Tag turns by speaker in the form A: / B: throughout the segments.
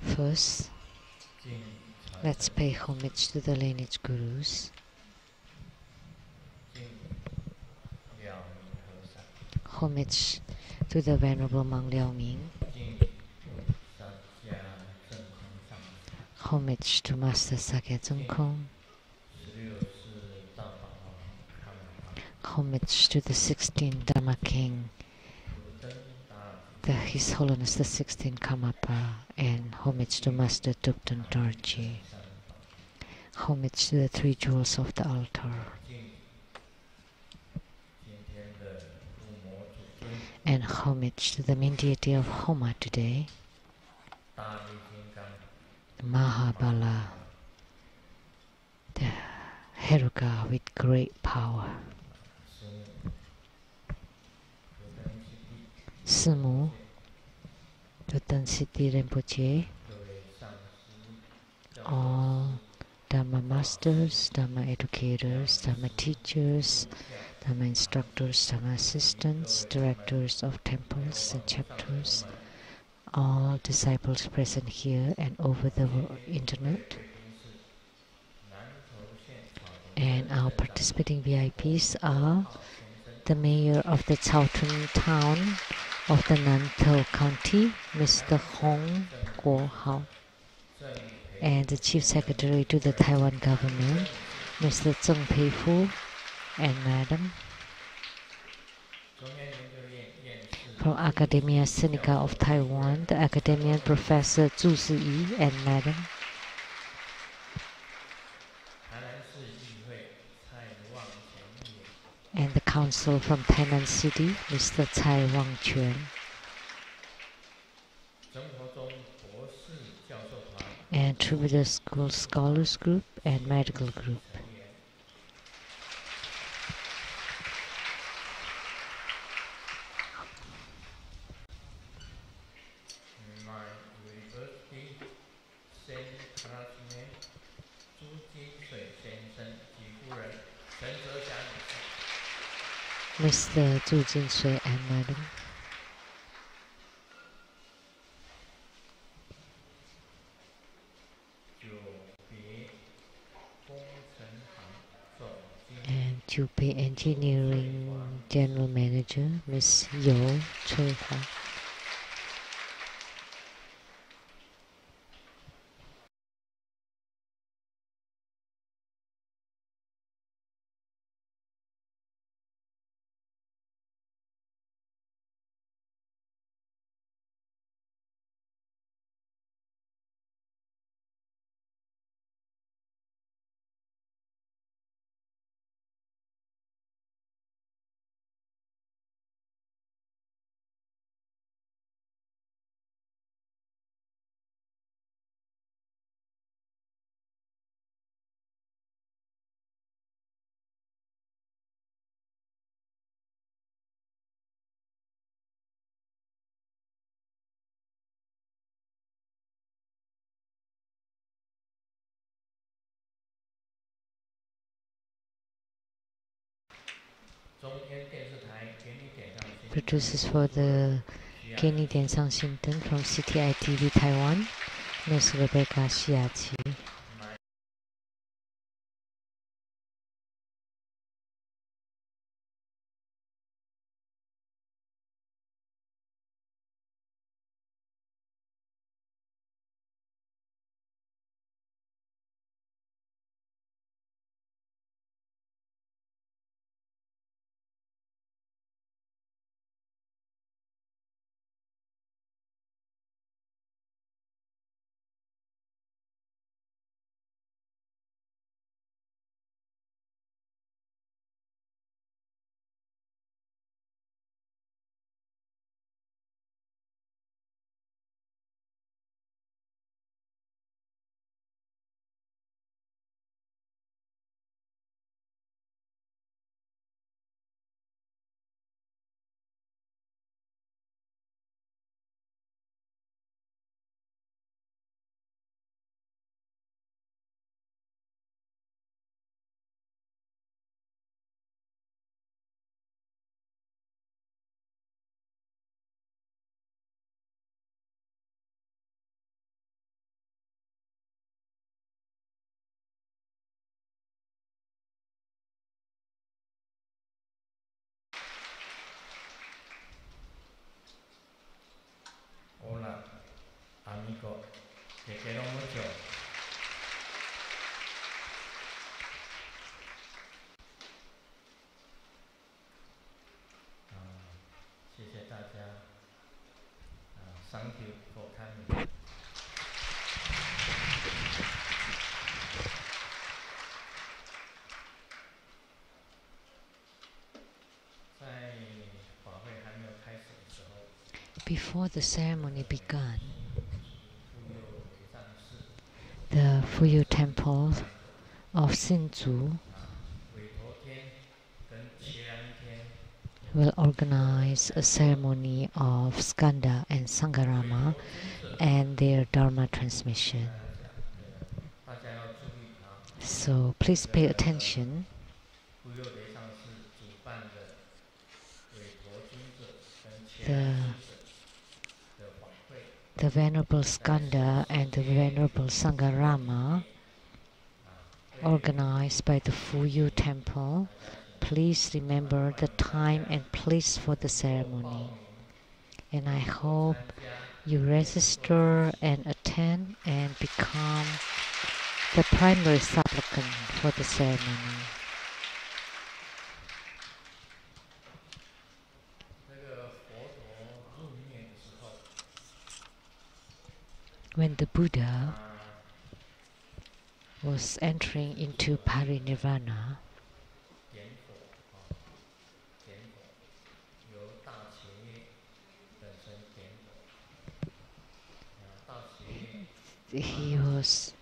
A: First, let's pay homage to the lineage gurus. Homage to the Venerable Monk Liao Ming. Homage to Master Sakya Tsongkhong. Homage to the 16th Dharma King, His Holiness the 16th Karmapa, and homage to Master Thupten Dorji. Homage to the 3 jewels of the altar. And homage to the main deity of Homa today, Mahabala, the Heruka with great power. Simu, Tutan Siddhi Rinpoche, all Dharma masters, Dharma educators, Dharma teachers, Dharma instructors, Dharma assistants, directors of temples and chapters, all disciples present here and over the internet, and our participating VIPs are the mayor of the Taotun town of the Nantou County, Mr. Hong Guohao, and the chief secretary to the Taiwan government, Mr. Zheng Peifu, and Madam. From Academia Sinica of Taiwan, the academian Professor Zhu Siyi and Madam. And the council from Tainan City, Mr. Tsai Wangquan. And Troubadour School Scholars Group and Medical Group. Mr. Zhu Jinshui and Madam. And Jupe Engineering General Manager, Ms. Yo Choi Ha. Producers for the Kenny Diansang Shinton from CTI TV Taiwan, Ms. Rebecca Shiachi.
B: Thank you for coming.
A: Before the ceremony began, the Fuyu Temple of Hsinchu will organize a ceremony of Skanda and Sangharama and their Dharma transmission. So please pay attention. The Venerable Skanda and the Venerable Sangharama, organized by the Fuyu Temple. Please remember the time and place for the ceremony. And I hope you register and attend and become the primary supplicant for the ceremony. When the Buddha was entering into parinirvana, he was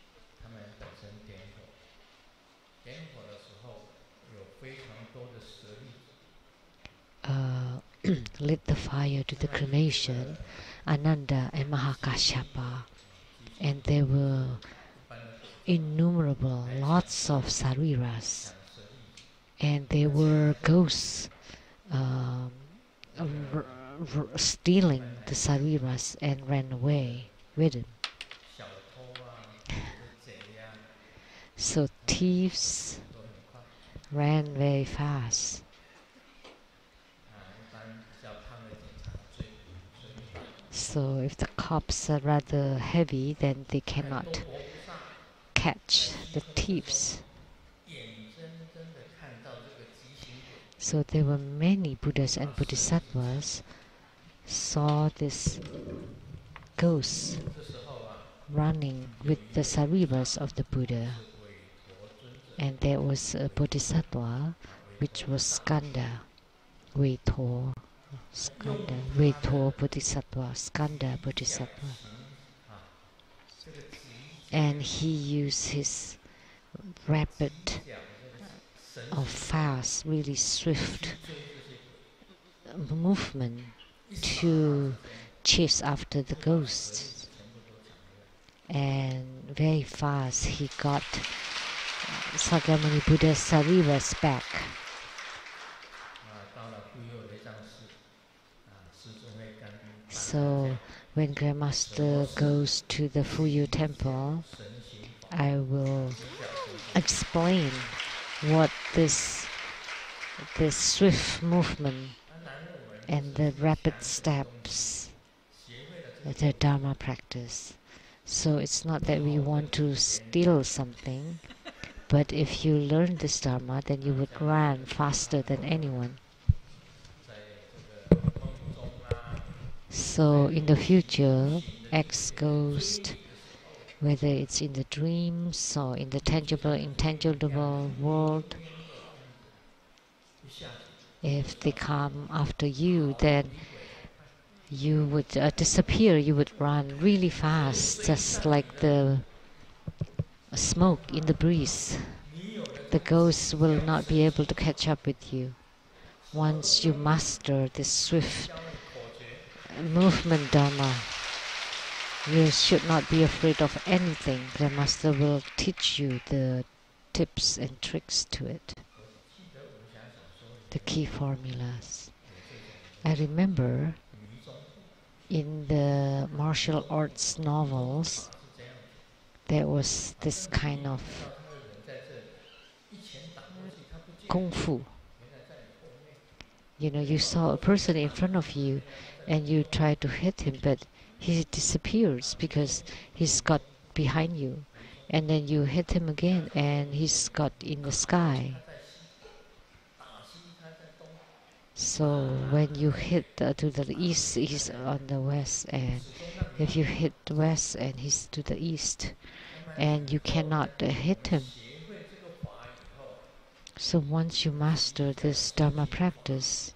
A: lit the fire to the cremation, Ananda and Mahakashyapa, and there were innumerable, lots of sariras, and there were ghosts stealing the sariras and ran away with them. So thieves ran very fast. So if the cops are rather heavy, then they cannot catch the thieves. So there were many Buddhas and Bodhisattvas saw this ghost running with the sariras of the Buddha. And there was a Bodhisattva which was Skanda, Veito, Bodhisattva, Skanda Bodhisattva. And he used his rapid or fast, really swift movement to chase after the ghosts. And very fast he got Sakyamuni Buddha's sariras back. So when Grandmaster goes to the Fuyu Temple, I will explain what this swift movement and the rapid steps, the Dharma practice. So it's not that we want to steal something, but if you learn this Dharma, then you would run faster than anyone. So in the future, ex-ghost, whether it's in the dreams or in the tangible, intangible world, if they come after you, then you would disappear, you would run really fast, just like the smoke in the breeze. The ghosts will not be able to catch up with you. Once you master this swift movement Dharma, you should not be afraid of anything. The Master will teach you the tips and tricks to it, the key formulas. I remember in the martial arts novels, there was this kind of kung fu. You know, you saw a person in front of you and you try to hit him, but he disappears because he's got behind you, and then you hit him again and he's got in the sky. So when you hit to the east, he's on the west, and if you hit west and he's to the east, and you cannot hit him. So once you master this Dharma practice,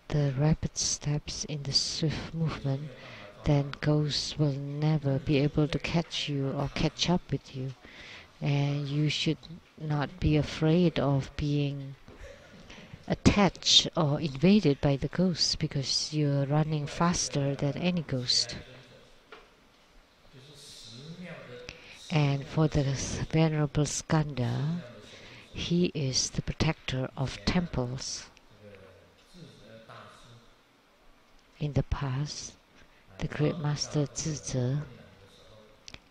A: the rapid steps in the swift movement, then ghosts will never be able to catch you or catch up with you. And you should not be afraid of being attached or invaded by the ghosts, because you're running faster than any ghost. And for the Venerable Skanda, he is the protector of temples. In the past, the great master Zizhi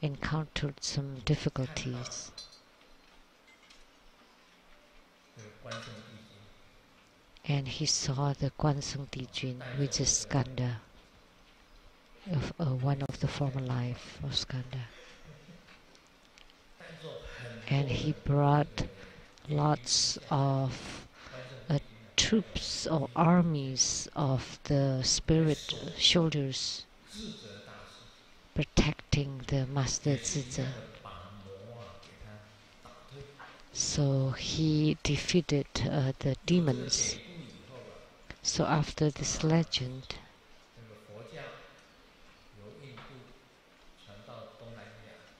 A: encountered some difficulties. And he saw the Guansung Dijun, which is Skanda, of one of the former life of Skanda. And he brought lots of troops or armies of the spirit shoulders protecting the Master Zizhi. So he defeated the demons. So after this legend,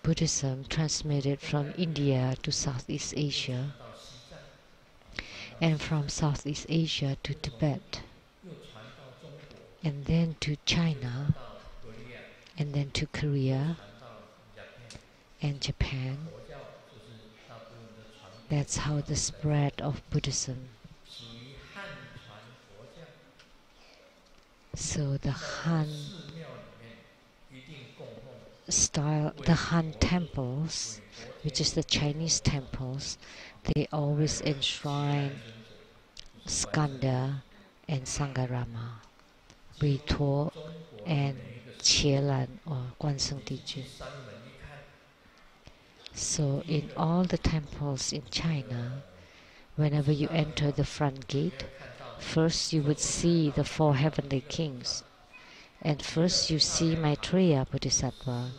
A: Buddhism transmitted from India to Southeast Asia, and from Southeast Asia to Tibet, and then to China, and then to Korea and Japan. That's how the spread of Buddhism. So the Han style, the Han temples, which is the Chinese temples, they always enshrine Skanda and Sangharama, Buddha and Qielan or Guansung Dijun. So in all the temples in China, whenever you enter the front gate, first you would see the four heavenly kings. And first you see Maitreya Bodhisattva.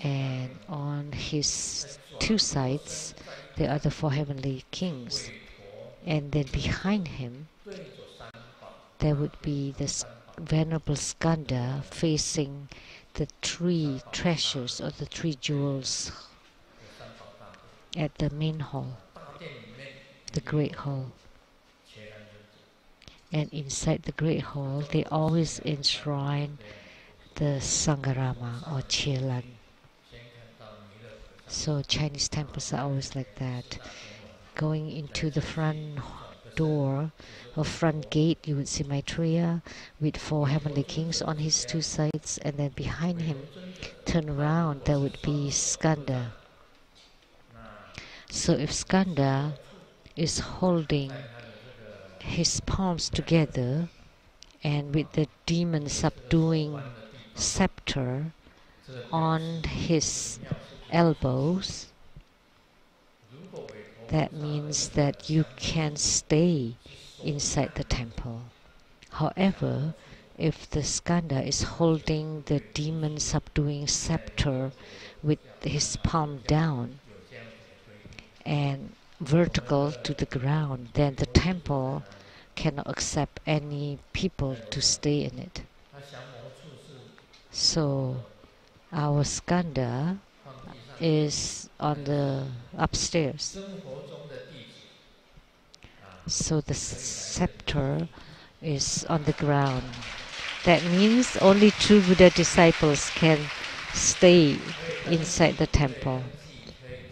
A: And on his two sides, there are the four heavenly kings. And then behind him, there would be the Venerable Skanda facing the three treasures or the three jewels at the main hall, the great hall. And inside the great hall, they always enshrine the Sangharama or Qielan. So Chinese temples are always like that. Going into the front door or front gate, you would see Maitreya with four heavenly kings on his two sides, and then behind him, turn around, there would be Skanda. So if Skanda is holding his palms together and with the demon subduing scepter on his elbows, that means that you can stay inside the temple. However, if the Skanda is holding the demon subduing scepter with his palm down and vertical to the ground, then the temple cannot accept any people to stay in it. So our Skanda is on the upstairs. So the scepter is on the ground. That means only true Buddha disciples can stay inside the temple,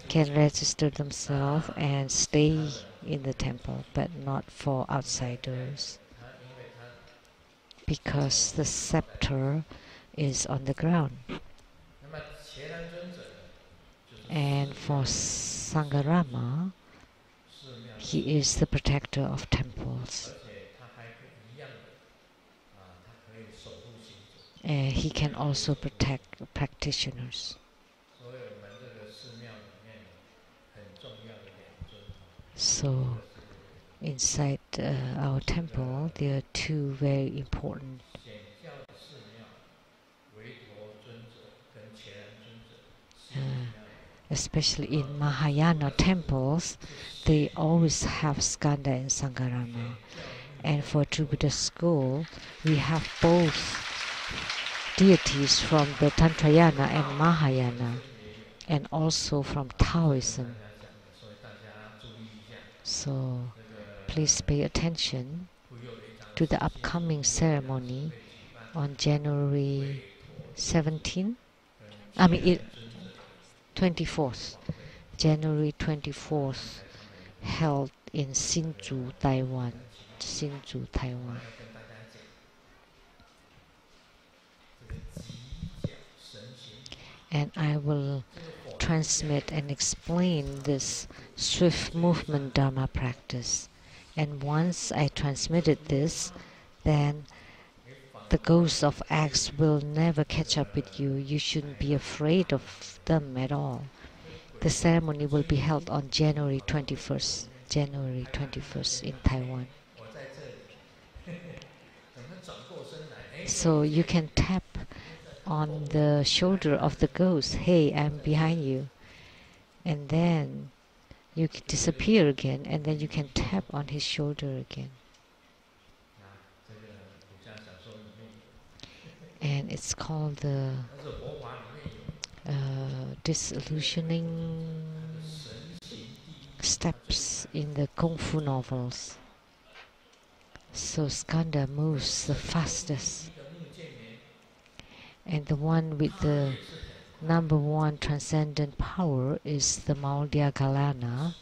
A: can register themselves and stay in the temple, but not for outsiders, because the scepter is on the ground. And for Sangharama, he is the protector of temples. he can also protect practitioners. So inside our temple, there are two very important, especially in Mahayana temples, they always have Skanda and Sangarama. And for True Buddha school, we have both deities from the Tantrayana and Mahayana, and also from Taoism. So please pay attention to the upcoming ceremony on January 17th. 24th. January 24th, held in Hsinchu, Taiwan. Hsinchu, Taiwan. And I will transmit and explain this swift movement Dharma practice. And once I transmitted this, then the ghosts of acts will never catch up with you. You shouldn't be afraid of them at all. The ceremony will be held on January 21st. January 21st in Taiwan. So you can tap on the shoulder of the ghost. Hey, I'm behind you. And then you can disappear again, and then you can tap on his shoulder again. And it's called the disillusioning steps in the Kung Fu novels. So Skanda moves the fastest. And the one with the number one transcendent power is the Maudiagalana.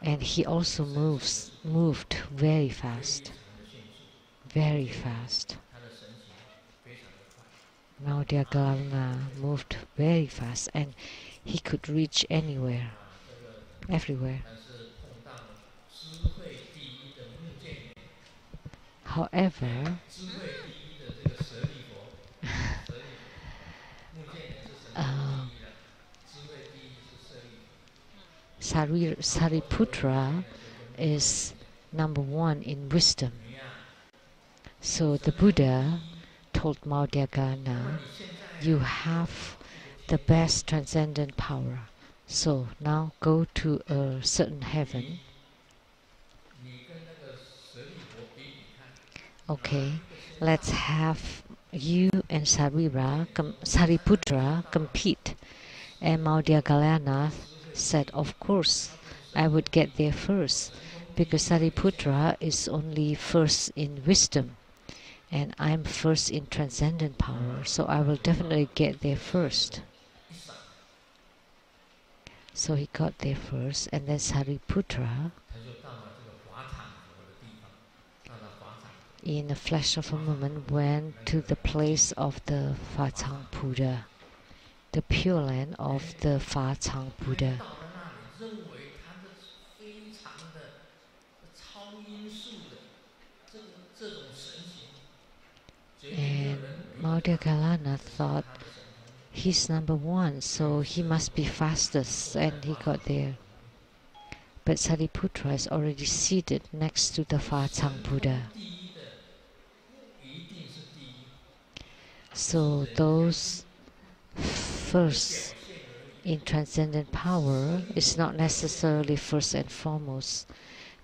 A: And he also moved very fast. Very fast. Maudiagalana moved very fast, and he could reach anywhere, everywhere. However, Sariputra is number one in wisdom. So the Buddha told Maudiagana, you have the best transcendent power. So now go to a certain heaven. Okay, let's have you and Sariputra compete. And Maudiagalana said, of course, I would get there first, because Sariputra is only first in wisdom, and I'm first in transcendent power, so I will definitely get there first. So he got there first, and then Sariputra, in a flash of a moment, went to the place of the Fachang Buddha, the Pure Land of the Fachang Buddha. And Maudiagalana thought he's number one, so he must be fastest, and he got there. But Sariputra is already seated next to the Fachang Buddha. So those first in transcendent power is not necessarily first and foremost,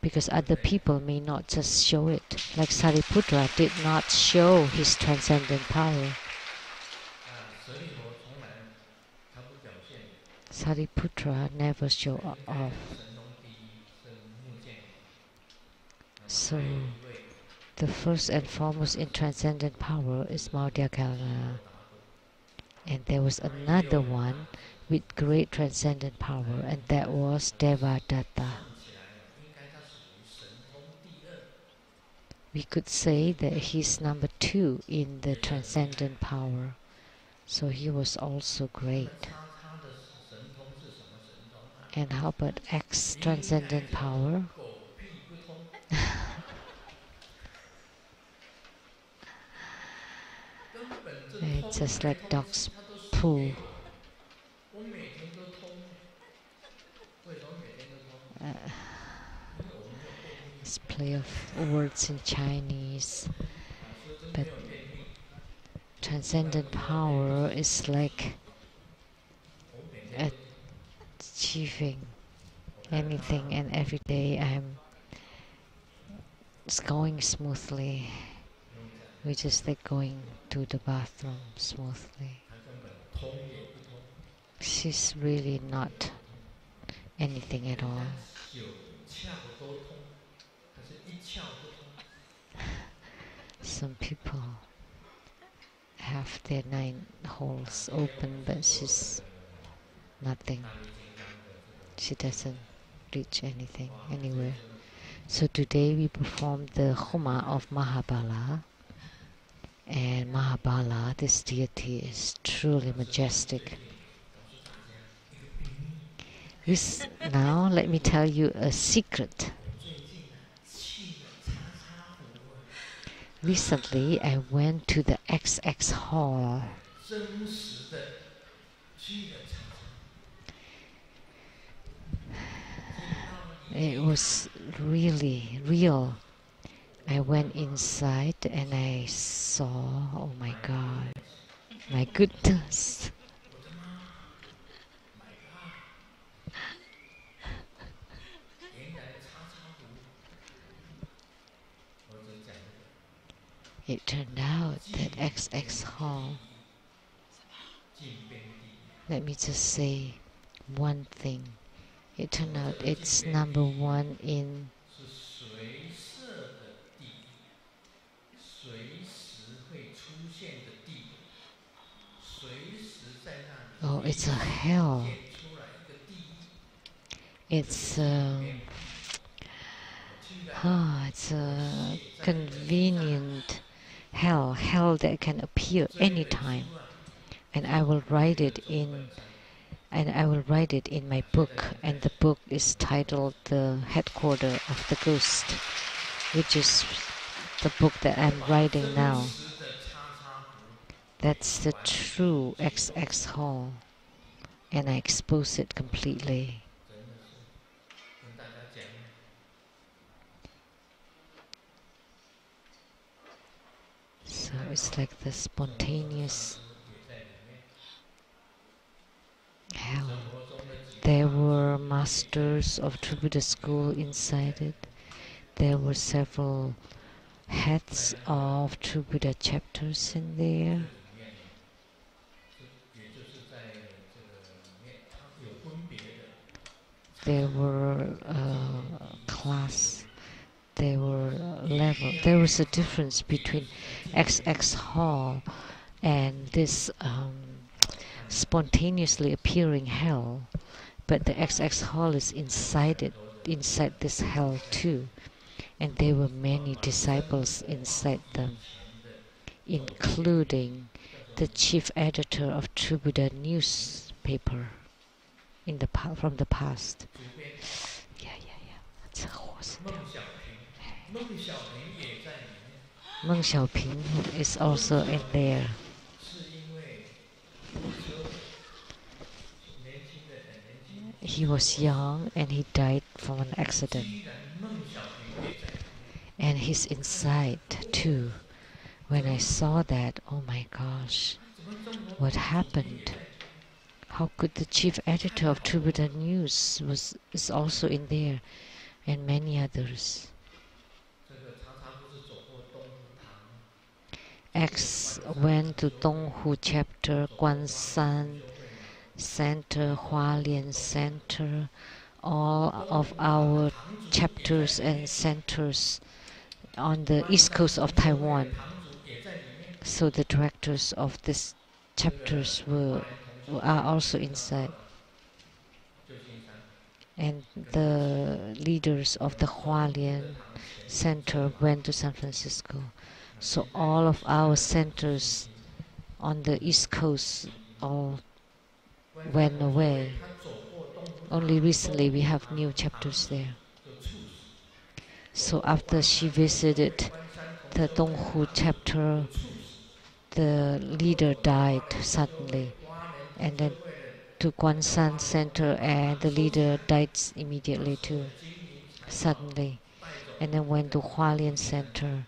A: because other people may not just show it. Like Sariputra did not show his transcendent power. Sariputra never showed off. So the first and foremost in transcendent power is Maudiagalana. And there was another one with great transcendent power, and that was Devadatta. We could say that he's number two in the transcendent power, so he was also great. And how about X transcendent power? just like dogs poo. It's play of words in Chinese, but transcendent power is like achieving anything, and every day it's going smoothly. We just like going to the bathroom smoothly. She's really not anything at all. Some people have their 9 holes open, but she's nothing. She doesn't reach anything anywhere. So today we performed the Homa of Mahabala. And Mahabala, this deity, is truly majestic. Now let me tell you a secret. Recently I went to the XX hall. It was really real. I went inside and I saw, oh my God, my goodness. It turned out that XX Hall, let me just say one thing. It turned out it's #1 in oh, it's a hell. It's it's a convenient hell that can appear anytime, and I will write it in my book, and the book is titled The Headquarter of the Ghost, which is the book that I'm writing now. That's the true XX Hall, and I expose it completely. So it's like the spontaneous hell. There were masters of True Buddha school inside it. There were several heads of True Buddha chapters in there. There were class. There were level. There was a difference between XX Hall and this spontaneously appearing hell, but the XX Hall is inside this hell too, and there were many disciples inside them, including the chief editor of True Buddha newspaper from the past. Yeah. That's a horse. Meng Xiaoping is also in there. He was young and he died from an accident. And he's inside too. When I saw that, oh my gosh, what happened? How could the chief editor of True Buddha News is also in there, and many others. X went to Donghu chapter, Guanshan Center, Hualien Center, all of our chapters and centers on the east coast of Taiwan. So the directors of these chapters are also inside. And the leaders of the Hualien Center went to San Francisco. So all of our centers on the East Coast all went away. Only recently we have new chapters there. So after she visited the Donghu chapter, the leader died suddenly, and then to Guanshan Center, and the leader died immediately too, suddenly, and then went to Hualien Center,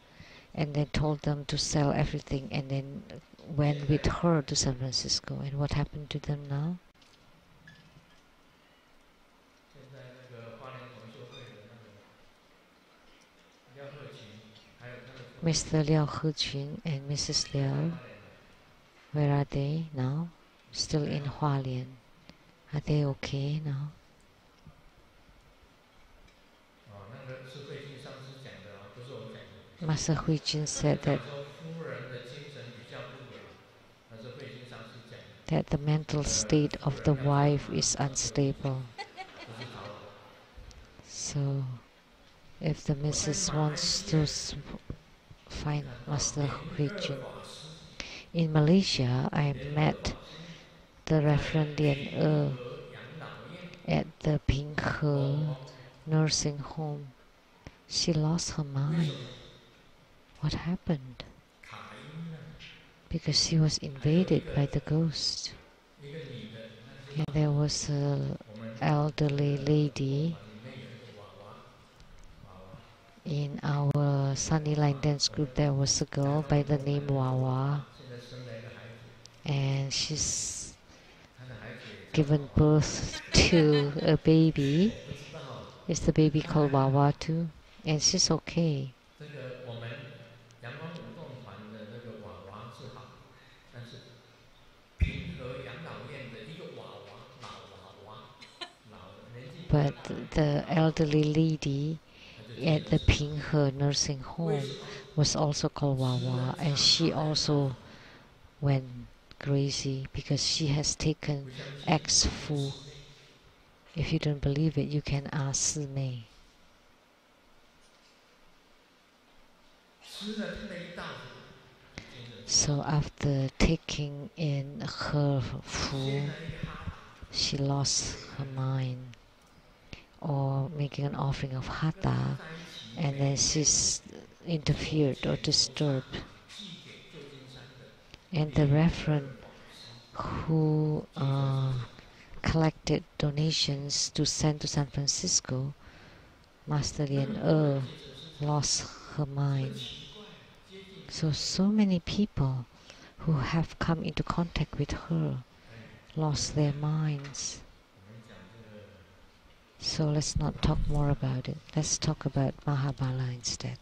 A: and then told them to sell everything, and then went with her to San Francisco. And what happened to them now? Mr. Liao Hequn and Mrs. Liao, where are they now? Still in Hualien. Are they okay now? Master Huijin said that the mental state of the wife is unstable. So, if the missus wants to find Master Huijin. In Malaysia, I met the Reverend Lian at the Ping He nursing home. She lost her mind. What happened? Because she was invaded by the ghost. And there was an elderly lady in our Sunny Line dance group. There was a girl by the name Wawa, and she's given birth to a baby. Is the baby called Wawa too? And she's okay. But the elderly lady at the Ping He nursing home was also called Wawa, and she also went crazy because she has taken ex-fu. If you don't believe it, you can ask Si Mei. So after taking in her fu, she lost her mind, or making an offering of hatha, and then she's interfered or disturbed. And the reverend who collected donations to send to San Francisco, Master Lian lost her mind. So many people who have come into contact with her lost their minds. So let's not talk more about it. Let's talk about Mahabala instead.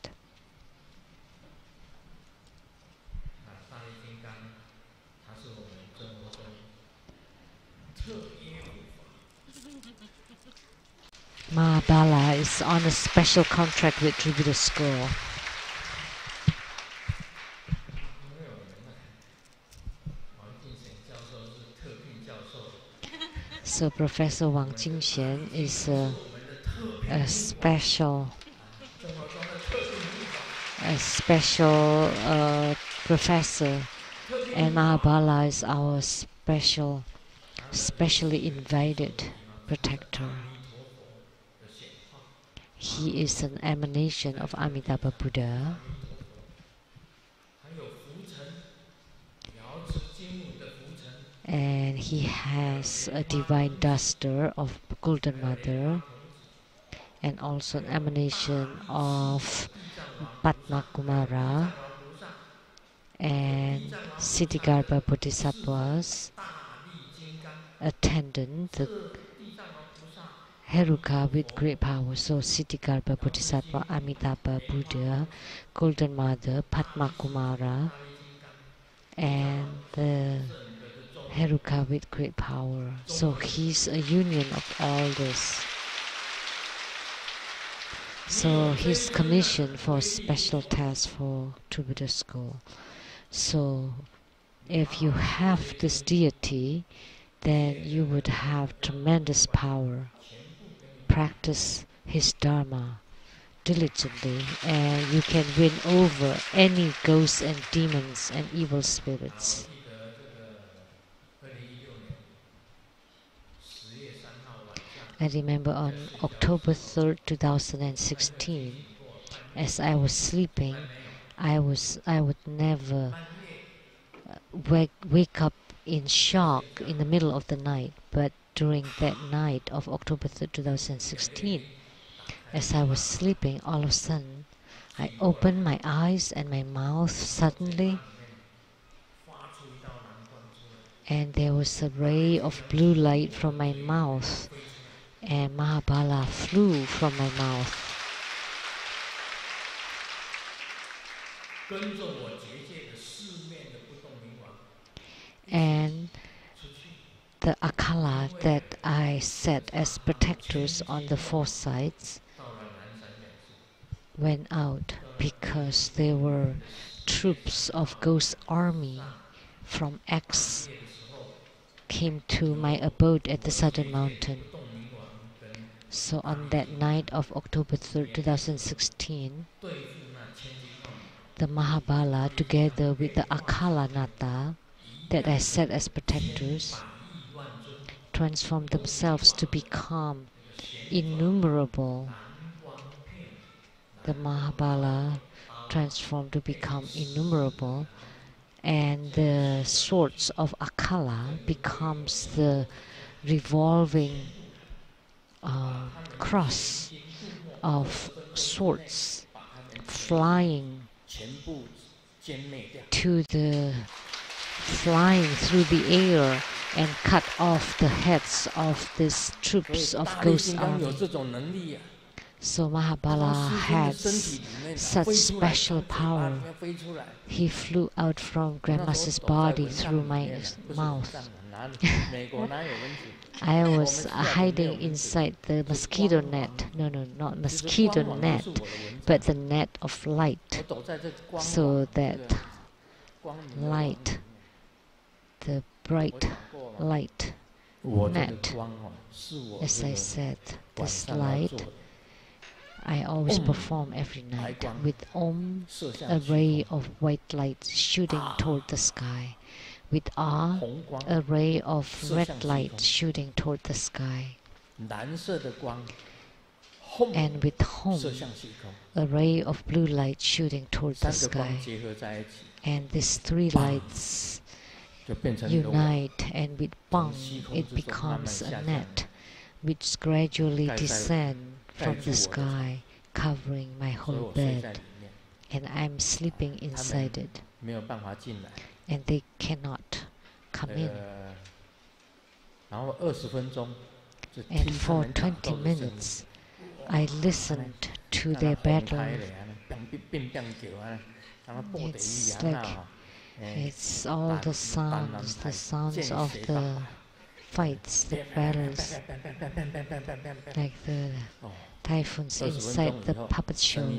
A: Mahabala is on a special contract with Tribute School. So Professor Wang Jingxian is a special professor, and Mahabala is our specially invited protector. He is an emanation of Amitabha Buddha, and he has a divine duster of Golden Mother, and also an emanation of Padma Kumara and Siddhigarbha Bodhisattvas, attendant, the Heruka with great power. So Siddhigarbha Bodhisattva, Amitabha Buddha, Golden Mother, Padma Kumara, and the Heruka with great power. So he's a union of all this. So he's commissioned for special task for Tribute School. So if you have this deity, then you would have tremendous power. Practice his dharma diligently, and you can win over any ghosts and demons and evil spirits. I remember on October 3rd, 2016, as I was sleeping, I would never wake up in shock in the middle of the night. But during that night of October 3rd, 2016, as I was sleeping, all of a sudden, I opened my eyes and my mouth suddenly, and there was a ray of blue light from my mouth, and Mahabala flew from my mouth. And the Akala that I set as protectors on the four sides went out because there were troops of Ghost Army from X came to my abode at the Southern Mountain. So on that night of October 3rd, 2016, the Mahabala, together with the Akala Nata that I set as protectors, transformed themselves to become innumerable. The Mahabala transformed to become innumerable, and the swords of Akala becomes the revolving cross of swords flying through the air and cut off the heads of these troops of Ghost Army. So Mahabala has such special power. He flew out from Grandmaster's body through my mouth. I was hiding inside the mosquito net. No, not mosquito net, but the net of light. So that light, the bright light net, as I said, this light, I always perform every night with Om, a ray of white light shooting toward the sky, with Ah, a ray of red light shooting toward the sky, and with Hom, a ray of blue light shooting toward the sky. And these three lights unite, and with Bang, it becomes a net which gradually descends from the sky, covering my whole bed, and I'm sleeping inside it, and they cannot come in. And for 20 minutes, I listened to their battle. It's like, it's all the sounds of the fights, the battles, like the typhoons inside the puppet show.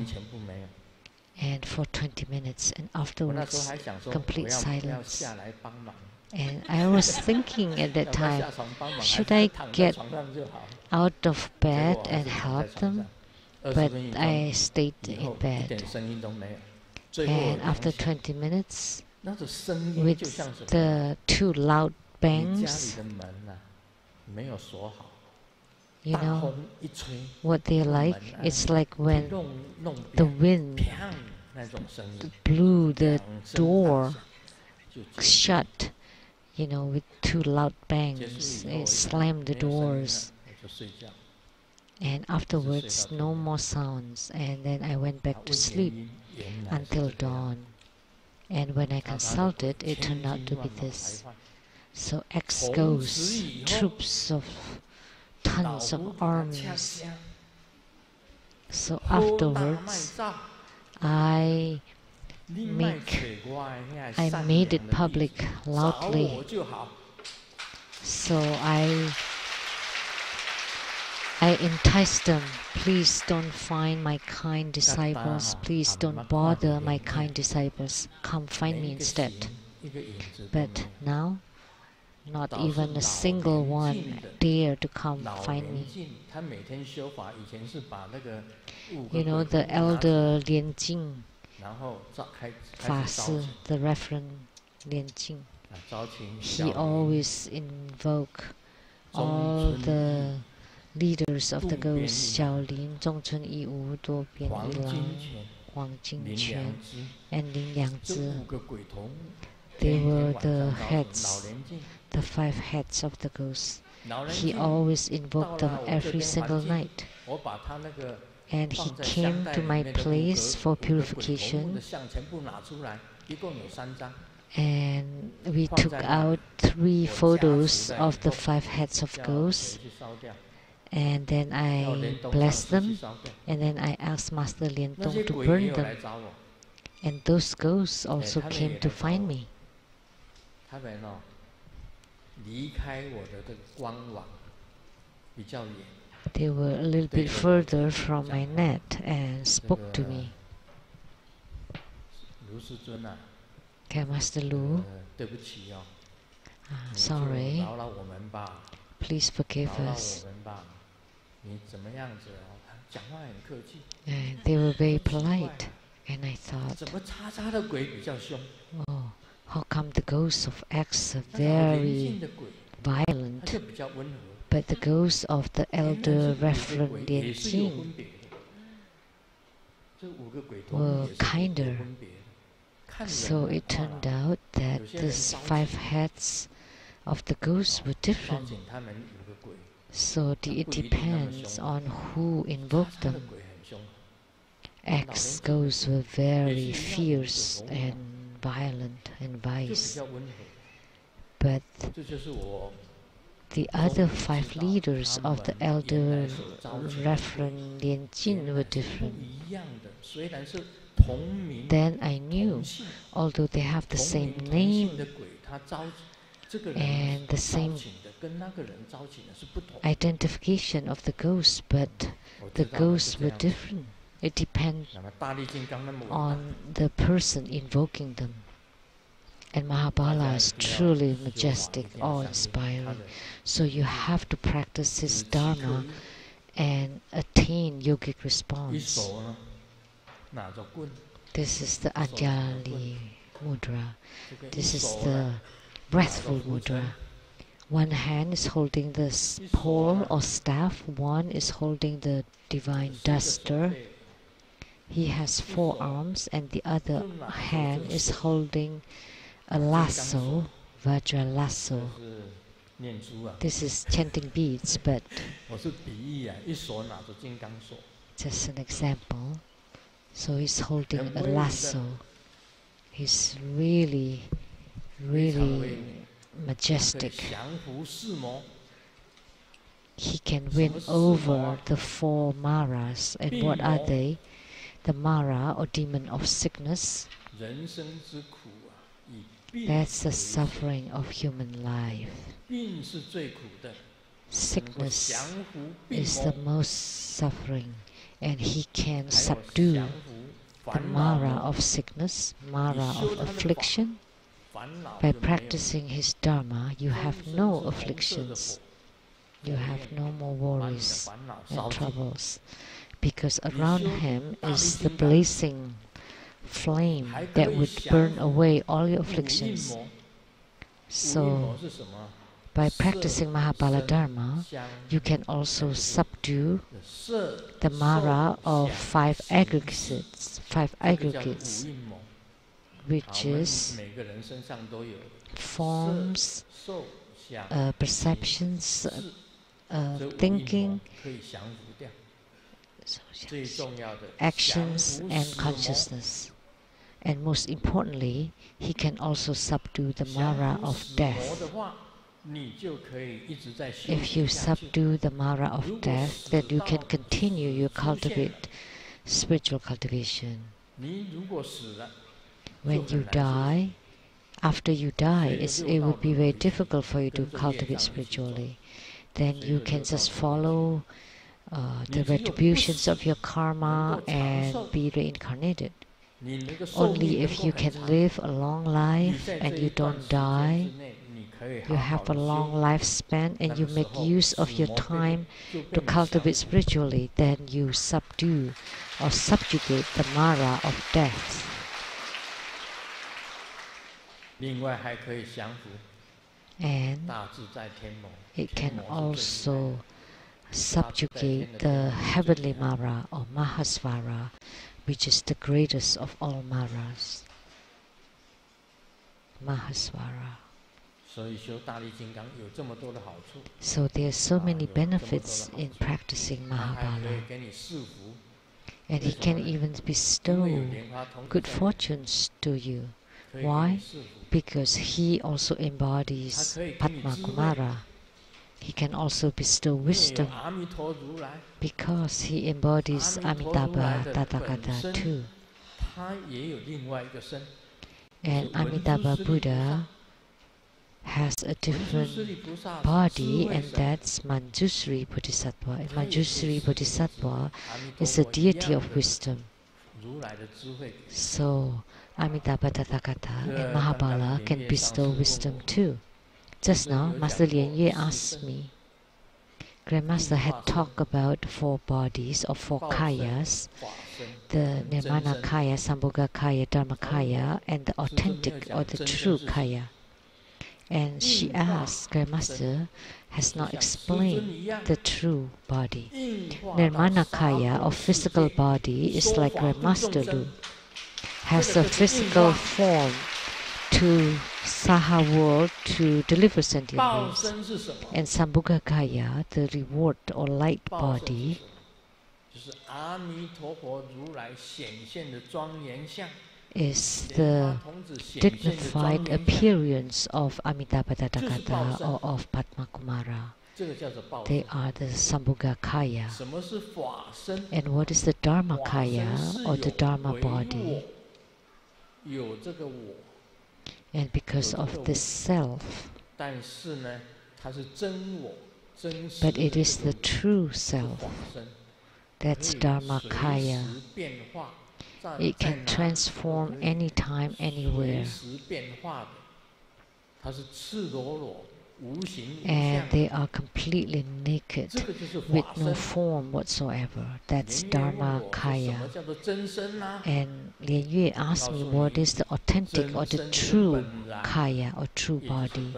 A: And for 20 minutes, and afterwards, complete silence. And I was thinking at that time, should I get out of bed and help them? But I stayed in bed. And after 20 minutes, with the two loud bangs, you know what they're like? It's like when the wind blew the door shut, you know, with two loud bangs. It slammed the doors. And afterwards, no more sounds. And then I went back to sleep until dawn. And when I consulted, it turned out to be this. So X goes, troops of tons of armies. So afterwards, I made it public loudly. So I enticed them, please don't find my kind disciples, please don't bother my kind disciples, come find me instead. But now, not even a single one dare to come find me. You know, the elder Lian Jing, Fa Si, the Reverend Lian Jing, he always invoke all the leaders of the ghosts, Xiaolin, Zhongchun Yiwu, Duo Bian Yilang, Wang Jingquan, and Lin Yangzi. They were the heads, the 5 heads of the ghosts. He always invoked them every single night. And he came to my place for purification. And we took out 3 photos of the 5 heads of ghosts. And then I blessed them. And then I asked Master Liantong to burn them. And those ghosts also came to find me. They were a little bit further from my net and spoke to me. Okay, Master Lu, sorry, please forgive us. And they were very polite. And I thought, oh, how come the ghosts of X are very violent, but the ghosts of the elder Reverend Lien Jing were kinder? So it turned out that these 5 heads of the ghosts were different. So it depends on who invoked them. X ghosts were very fierce and violent and wise. But the other 5 leaders of the elder Reverend Lien Jin were different. Then I knew, although they have the same name and the same identification of the ghosts, but the ghosts were different. It depends on the person invoking them. And Mahabala is truly majestic, awe-inspiring. So you have to practice his Dharma and attain yogic response. This is the Anjali Mudra. This is the breathful Mudra. One hand is holding the pole or staff, one is holding the divine duster. He has 4 arms and the other hand is holding a lasso, Vajra lasso. This is chanting beads, but just an example. So he's holding a lasso. He's really, really majestic. He can win over the 4 maras. And what are they? The Mara or demon of sickness. That's the suffering of human life. Sickness is the most suffering, and he can subdue the Mara of sickness, Mara of affliction. By practicing his Dharma, you have no afflictions. You have no more worries and troubles. Because around him is the blazing flame that would burn away all your afflictions. So, by practicing Mahabala Dharma, you can also subdue the Mara of 5 aggregates, which is forms, perceptions, thinking, actions and consciousness. And most importantly, he can also subdue the Mara of death. If you subdue the Mara of death, then you can continue your spiritual cultivation. When you die, after you die, it will be very difficult for you to cultivate spiritually. Then you can just follow the retributions of your karma and be reincarnated. Only if you can live a long life and you don't die, you have a long lifespan and you make use of your time to cultivate spiritually, then you subdue or subjugate the Mara of death. And it can also subjugate the heavenly Mara or Mahasvara, which is the greatest of all Maras. Mahaswara.
B: 所以修大力金刚有这么多的好处。
A: So there are so many benefits in practicing
B: 他还可以
A: Mahabala.
B: 给你赐福。
A: And he can even bestow good fortunes to you. Why? Because he also embodies Padma Kumara. He can also bestow wisdom because he embodies Amitabha Tathagata too.
B: 他也有另外一个身。
A: And Amitabha Buddha has a different body, and that's Manjusri Bodhisattva. And Manjusri Bodhisattva is a deity of wisdom. So Amitabha Tathagata and Mahabala can bestow wisdom too. Just now, Master Lian Yue asked me, Grandmaster had talked about 4 bodies or 4 kayas, the Nirmana Kaya, Sambhoga Kaya, Dharma Kaya, and the authentic or the true Kaya. And she asked, Grandmaster has not explained the true body. Nirmana Kaya or physical body is like Grandmaster Lu, has a physical form to Saha world to deliver sentient beings. And Sambhoga Kaya, the reward or light body, is the dignified appearance of Amitabha Tathagata or of Padma Kumara. They are the Sambhoga Kaya. And what is the Dharma Kaya or the Dharma body? And because of this self, but it is the true self, that's Dharma Kaya. It can transform anytime, anywhere. And they are completely naked with no form whatsoever. That's Dharma Kaya. And Lian Yue asked me what is the authentic or the true Kaya or true body.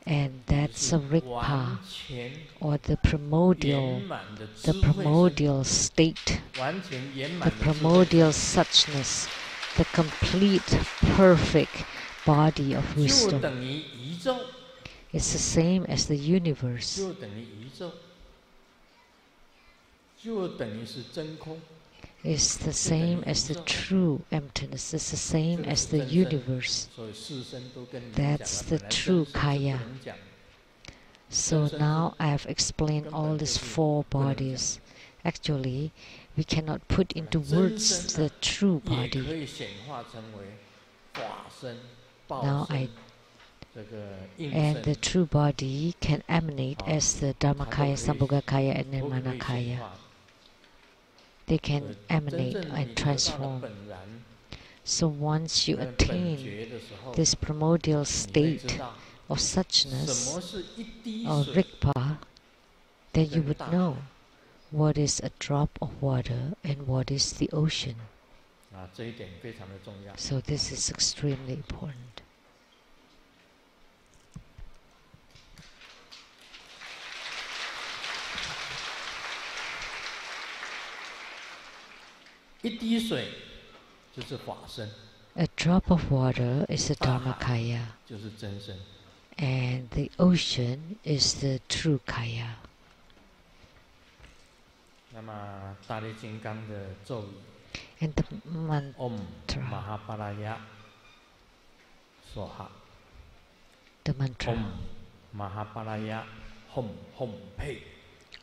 A: And that's a Rigpa or the primordial state, the primordial suchness, the complete, perfect body of wisdom. It's the same as the universe. It's the same as the true emptiness. It's the same as the universe. That's the true Kaya. So now I have explained all these 4 bodies. Actually, we cannot put into words the true body. Now and the true body can emanate as the Dharmakaya, Sambhogakaya, and Nirmanakaya. They can emanate and transform. So once you attain this primordial state of suchness or Rigpa, then you would know what is a drop of water and what is the ocean. So this is extremely important. A drop of water is the Dharmakaya, and the ocean is the true Kaya. And the mantra, the mantra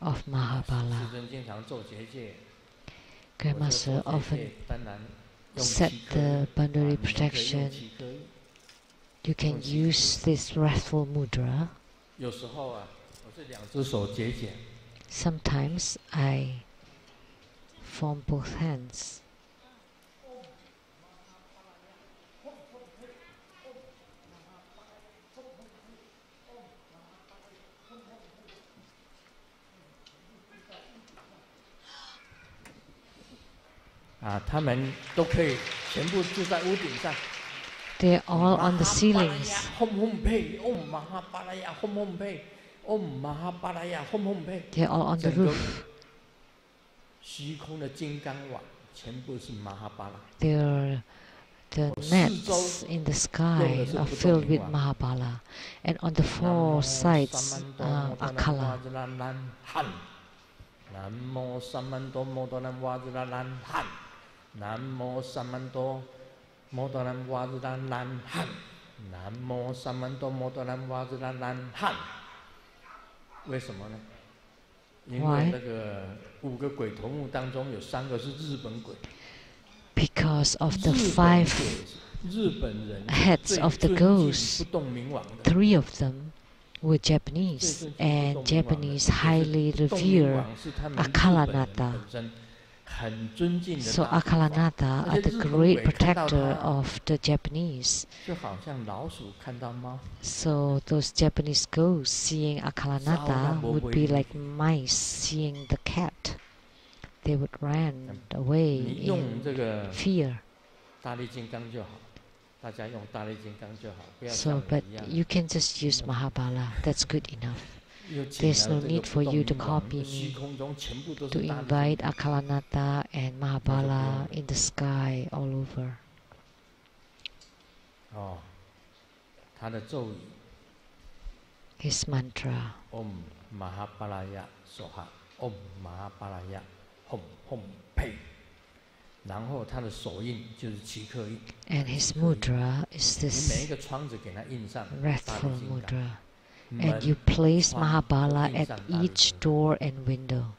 A: of Mahabala. Grandmaster often set the boundary protection. You can use this wrathful mudra. Sometimes I form both hands. They're all on the ceilings. They're all on the roof. The nets in the sky are filled with Mahabala, and on the four sides Akala.
B: Namo Samanto Modanam Wadalan Han. Namo Samanto Modanam Wadalan Han. Namo Samanto Modanam Wadalan Han. 为什么呢？因为那个5个鬼头目当中有3个是日本鬼。
A: Because of the 5 heads of the ghosts, 3 of them were Japanese, and Japanese highly revere Akalanata. So Akalanata are the great protector of the Japanese. So those Japanese ghosts seeing Akalanata would be like mice seeing the cat. They would run away in fear. So, but you can just use Mahabala. That's good enough. There's no need for you to copy me, to invite Akalanata and Mahabala in the sky all over. His mantra.
B: Om Mahabhalaya Soha. Om Mahabhalaya Hom Hom Pei.
A: And his mudra is this wrathful mudra. And you place Mahabala at each door and window.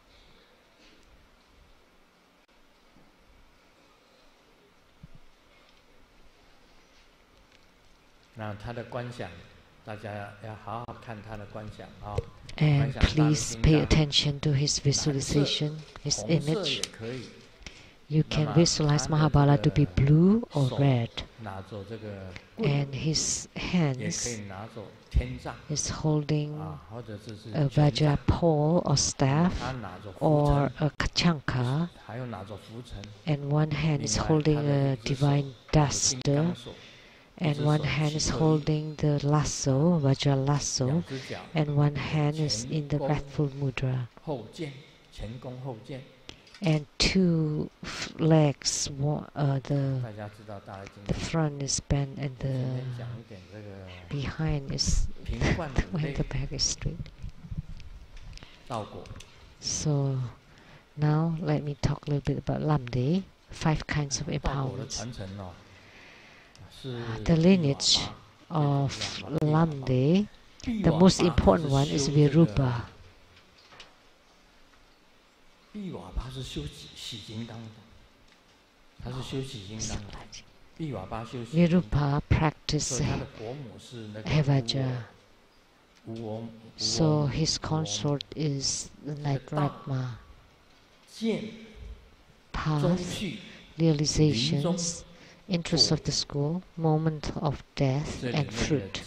A: And please pay attention to his visualization, his image. You can visualize Mahabala to be blue or red. And his hands is holding a Vajra pole or staff or a kachanka. And one hand is holding a divine duster. And one hand is holding the lasso, Vajra lasso. And one hand is in the wrathful mudra. And 2 legs, the front is bent and the behind is when the back is straight. So now let me talk a little bit about Lamdre, 5 kinds of empowerments. The lineage of Lamdre, the most important one is Virupa. Virupa practiced Hevajra. So his consort is like Ratma. Path, realizations, interest of the school, moment of death, and fruit.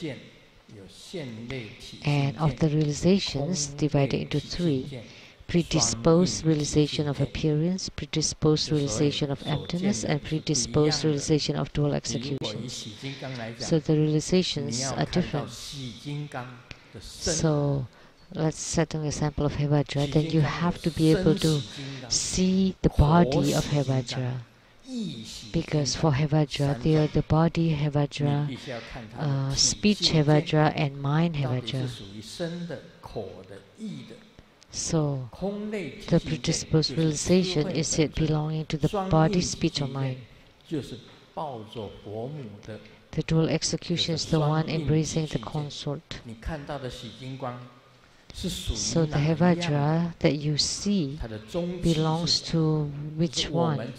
A: And of the realizations divided into 3. Predisposed realization of appearance, predisposed realization of emptiness, and predisposed realization of dual executions. So the realizations are different. So let's set an example of Hevajra. Then you have to be able to see the body of Hevajra. Because for Hevajra, they are the body Hevajra, speech Hevajra, and mind Hevajra. So, the predisposed realization is it belonging to the body, speech, or mind. The dual execution is the one embracing the consort. So the Hevajra that you see belongs to which one?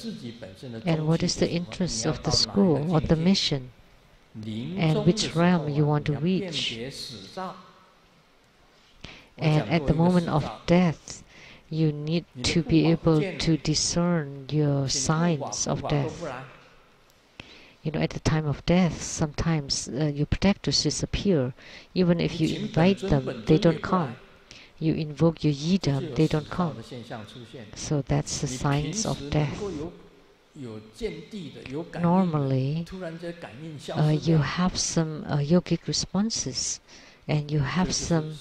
A: And what is the interest of the school or the mission? And which realm you want to reach? And at the moment of death, you need to be able to discern your signs of death. You know, at the time of death, sometimes your protectors disappear. Even if you invite them, they don't come. You invoke your yidam, they don't come. So that's the signs of death. Normally, you have some yogic responses, and you have some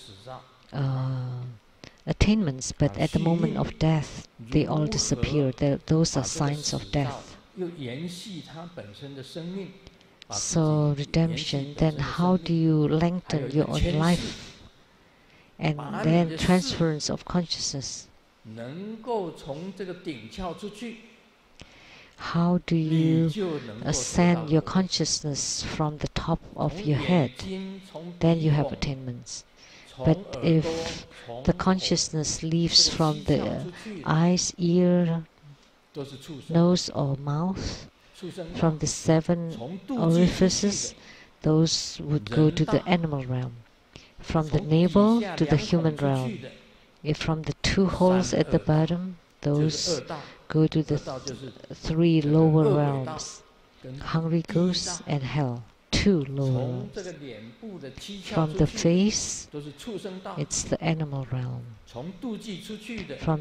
A: attainments, but at the moment of death, they all disappear. Those are signs of death. So redemption, then how do you lengthen your own life? And then transference of consciousness. How do you ascend your consciousness from the top of your head? Then you have attainments. But if the consciousness leaves from the eyes, ear, nose or mouth, from the 7 orifices, those would go to the animal realm. From the navel to the human realm. If from the 2 holes at the bottom, those go to the 3 lower realms, hungry ghosts and hell, 2 lower realms. From the face, it's the animal realm. From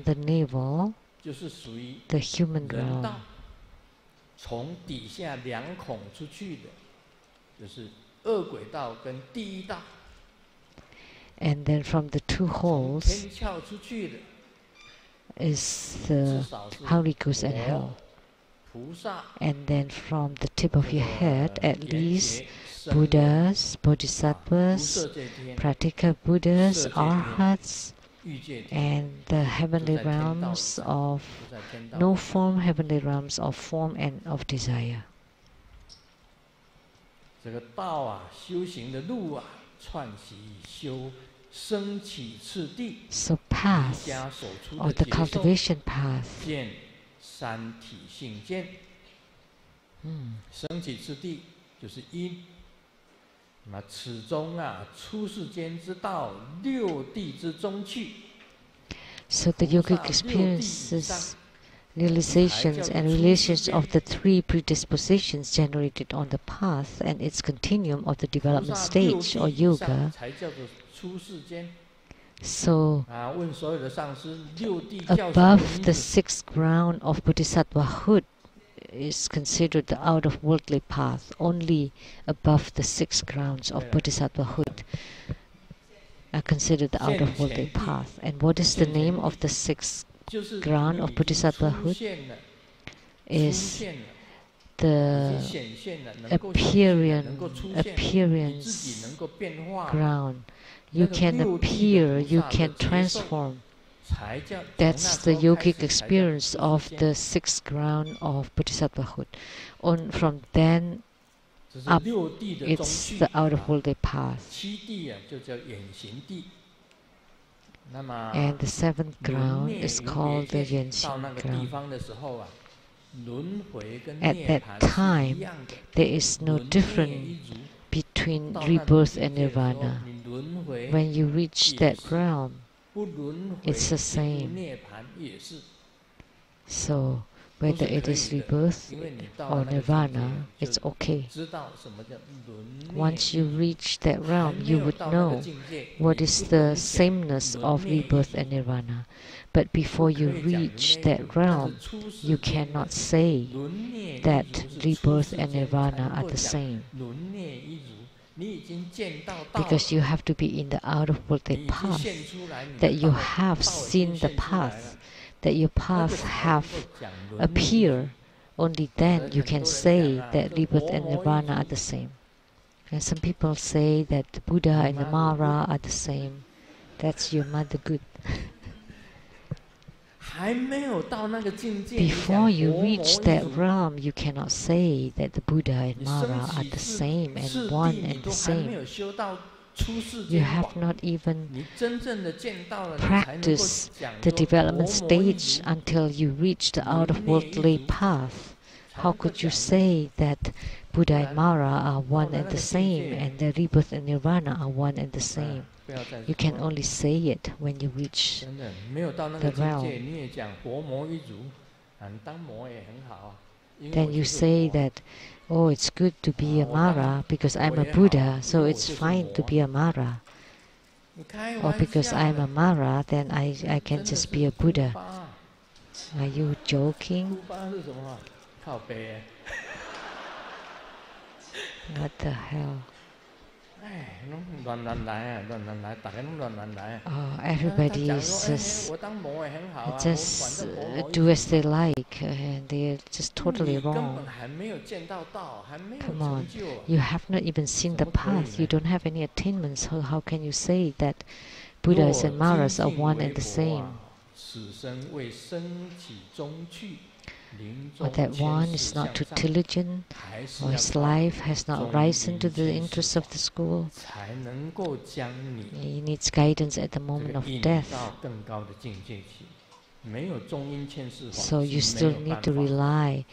A: the navel, the human realm. And then from the 2 holes is the hungry ghost and hell. And then from the tip of your head, at least Buddhas, Bodhisattvas, Pratika Buddhas, Arhats, and the heavenly realms of no form, heavenly realms of form and of desire. So path, or the cultivation path, so the yogic experiences, realizations and relations of the 3 predispositions generated on the path and its continuum of the development stage or yoga. So above the 6th ground of bodhisattvahood is considered the out-of-worldly path. Only above the 6 grounds of bodhisattvahood are considered the out-of-worldly path. And what is the name of the 6th ground of bodhisattvahood? Is the appearance ground. You can appear, you can transform. That's the yogic experience of the 6th ground of bodhisattvahood. From then up, it's the out-of-worldly path. And the 7th ground is called the Yuanxing ground. At that time, there is no difference between rebirth and nirvana. When you reach that realm, it's the same. So, whether it is rebirth or nirvana, it's okay. Once you reach that realm, you would know what is the sameness of rebirth and nirvana. But before you reach that realm, you cannot say that rebirth and nirvana are the same. Because you have to be in the out-of-worldly path, that you have seen the path, that your path have appeared. Only then you can say that rebirth and nirvana are the same. And some people say that the Buddha and the Mara are the same. That's your mother good. Before you reach that realm, you cannot say that the Buddha and Mara are the same and one and the same. You have not even practiced the development stage until you reach the out-of-worldly path. How could you say that Buddha and Mara are one and the same and the rebirth and nirvana are one and the same? You can only say it when you reach the realm. Then you say that, oh, it's good to be a Mara because I'm a Buddha, so it's fine to be a Mara. Or because I'm a Mara, then I can just be a Buddha. Are you joking? What the hell? everybody is just do as they like, and they're just totally wrong. Come on, you have not even seen the path. You don't have any attainments. How can you say that Buddhas and Maras are one and the same? Or that one is not too diligent, or his life has not risen to the interests of the school. He needs guidance at the moment of death. So you still need to rely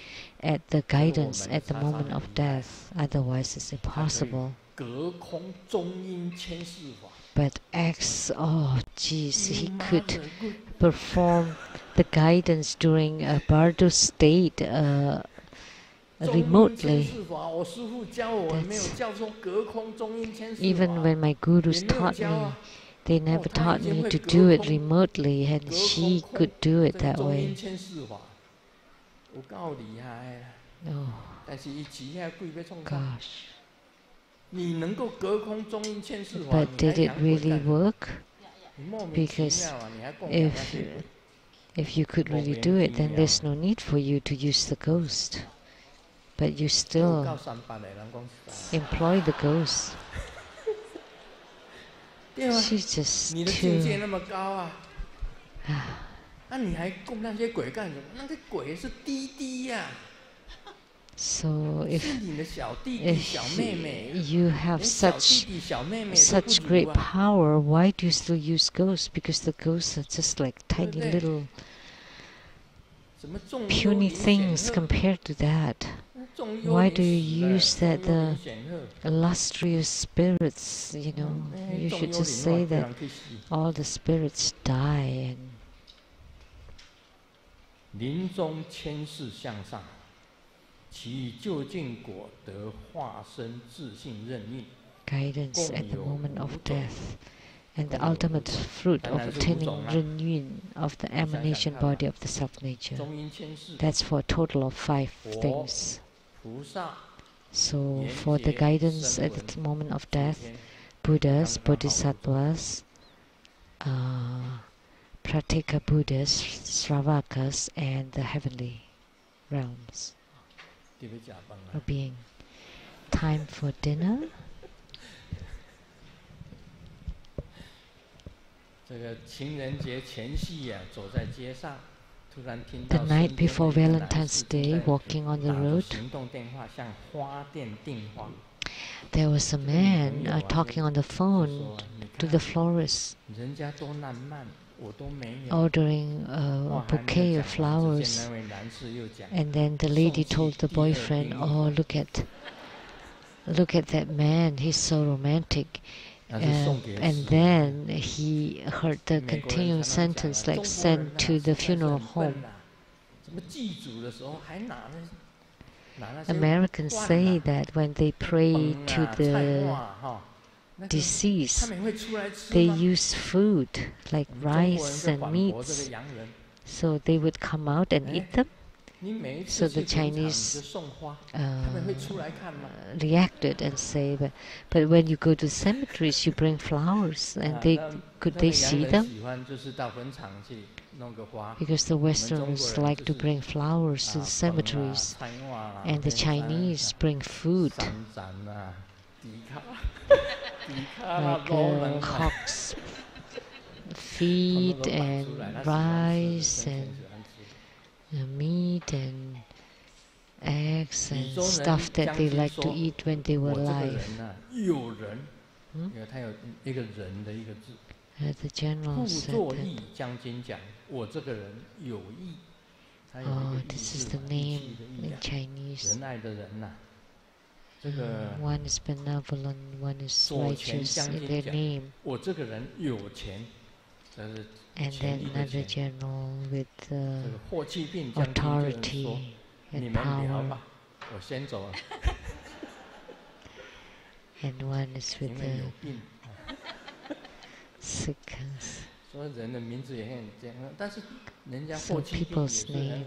A: at the guidance at the moment of death, otherwise it's impossible. But oh geez, he could perform the guidance during a Bardo state remotely. Even when my gurus taught me, they never taught me to do it remotely, and she could do it that way. Oh, gosh. But did it really work? Because if you could really do it, then there's no need for you to use the ghost. But you still employ the ghost. She's just too... So if you have such great power, why do you still use ghosts? Because the ghosts are just like tiny little puny things compared to that. Why do you use that the illustrious spirits, you know? You should just say that all the spirits die and guidance at the moment of death, and the ultimate fruit of attaining Renyun of the emanation body of the self-nature. That's for a total of 5 things. So for the guidance at the moment of death, Buddhas, Bodhisattvas, Pratyeka Buddhas, Sravakas, and the heavenly realms are being. Time for dinner. The night before Valentine's Day, walking on the road, there was a man talking on the phone to the florist, ordering a bouquet of flowers. And then the lady told the boyfriend, "Oh, look at that man, he's so romantic." And then he heard the continuing sentence, like, "Sent to the funeral home." Americans say that when they pray to the deceased, they use food like rice and meats, so they would come out and eat them. So the Chinese reacted and say, but when you go to cemeteries, you bring flowers, and could they see them? Because the Westerners like to bring flowers to the cemeteries, and the Chinese bring food, like hawk's feet and rice and meat and eggs and stuff that they like to eat when they were alive. The general said that. Oh, this is the name in Chinese. One is benevolent, one is righteous in their name. And then another general with authority and power. And one is with the sickness. So people's name.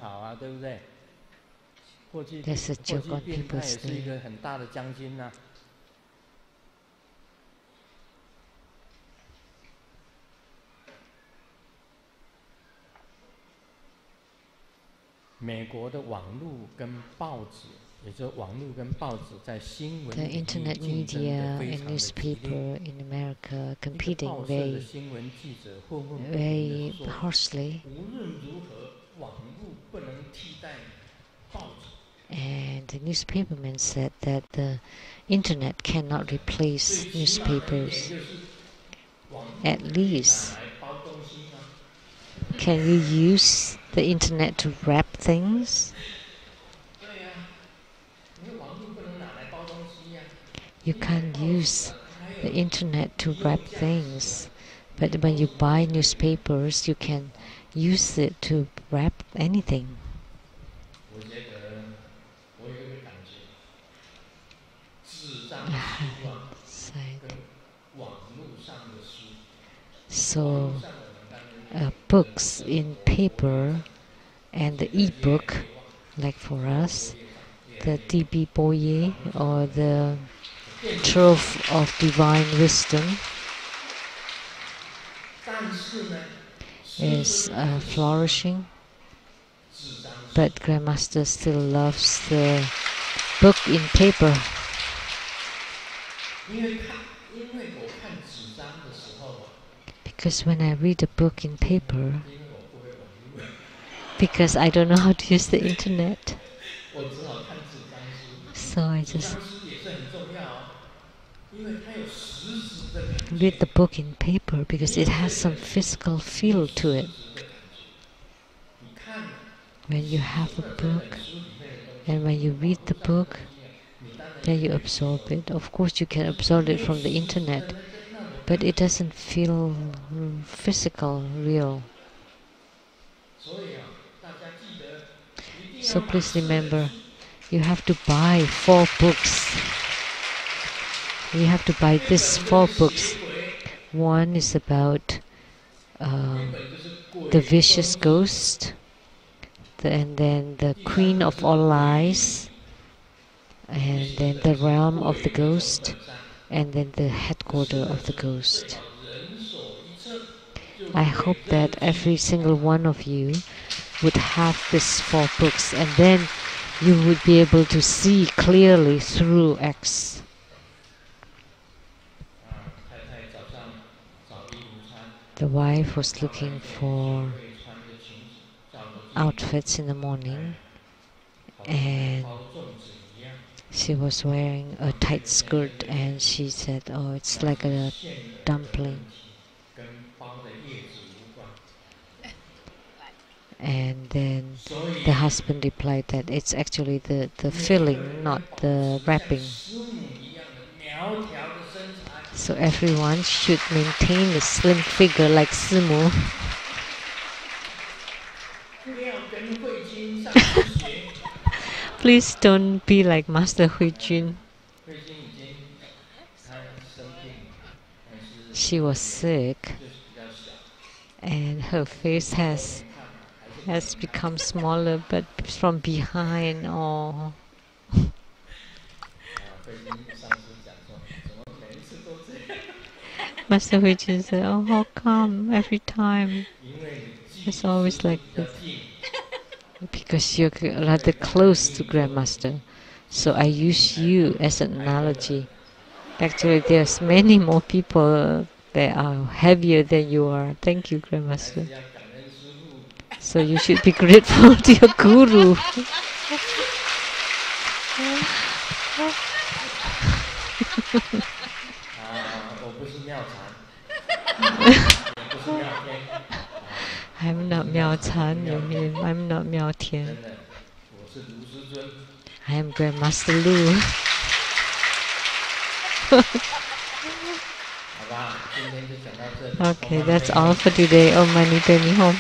A: There's a joke on people's name.
B: 美国的网络跟报纸，也就是网络跟报纸在新闻
A: The
B: 领域
A: internet
B: 竞争
A: media
B: 的非
A: and
B: 常的激烈。
A: newspaper in America
B: 一个
A: competing
B: 报社的新闻记者混混不明
A: very
B: 的说，
A: harshly.
B: 无论如何，网络不能替代报纸。
A: And the newspaperman said that the internet cannot
B: 所
A: replace
B: 以起码的一点
A: newspapers.
B: 就是，网络
A: At
B: 可以
A: least
B: 拿来包东西吗？
A: can you use the internet to wrap things?
B: 对呀，因为网络不能拿来包东西呀。
A: You can't use the internet to wrap things. But when you buy newspapers, you can use it to wrap anything.
B: 我觉得我有一个感觉，纸张的书啊，跟网络上的书，
A: So, books in paper and the e-book, like for us, the DB Boye or the Trove of Divine Wisdom,
B: 但是呢，
A: is flourishing.
B: 纸张
A: But Grandmaster still loves the book in paper.
B: 因为我看纸张的时候啊，
A: Because when I read a book in paper,
B: 因为我不会网络，
A: because I don't know how to use the internet,
B: 我只好看纸张书。
A: so I
B: 纸
A: just
B: 张书也是很重要哦，因为它有实质的感觉。
A: read the book in paper because it has some physical feel to it.
B: 实质的感觉。你看
A: When you have a
B: 这
A: book
B: 本书里面的东西，
A: and when you read the book,
B: 你当然
A: then you absorb it. Of course, you can absorb it from the internet, but it doesn't feel physical, real.
B: 所以啊，大家记得一定
A: So
B: 要买
A: please
B: 4本
A: remember,
B: 书。
A: you have to buy 4 books. You have to buy these 4 books. One is about
B: 一本就是鬼
A: the vicious
B: 东西
A: ghost, and then the queen of all lies, and then the realm of the ghost, and then the headquarter of the ghost. I hope that every single one of you would have these 4 books, and then you would be able to see clearly through X.
B: 太太早上找衣服穿，
A: The wife was looking for
B: 会穿的裙子，照着镜
A: outfits in the morning,
B: 好
A: and
B: 包粽子一样，
A: she was wearing a tight skirt, and she said, "Oh, it's like a
B: 馅的
A: dumpling."
B: 跟包的叶子无关。
A: And then
B: 所以
A: the husband replied that it's actually the filling, not the wrapping.
B: 师母一样的苗条的身材，
A: So everyone should maintain a slim figure like Simu.
B: 不要跟慧君上师学。
A: Please don't be like Master Hui Jun.
B: 慧君已经她生病，但是
A: She was sick,
B: 就是比较小，
A: and her face has
B: 看还是
A: become smaller, but from behind, oh.
B: 慧君上次讲说，怎么每一次都这样？
A: Master Hui Jun said, "Oh, how come every time?"
B: 因为你
A: It's always like
B: 比较
A: this.
B: 近，
A: Because you're rather close to Grandmaster. So I use you as an analogy. Actually, there's many more people that are heavier than you are. Thank you,
B: 还是
A: Grandmaster.
B: 要感恩师父。
A: So you should be grateful to your guru.
B: 我不是妙禅，也不是妙天，
A: I'm not Miao Chan, I'm not Miao Tian.
B: 真的，我是卢师尊。
A: I am Grandmaster Lu.
B: 好吧，今天就讲到这里。
A: Okay, that's all for today. Om Mani Padme Hum.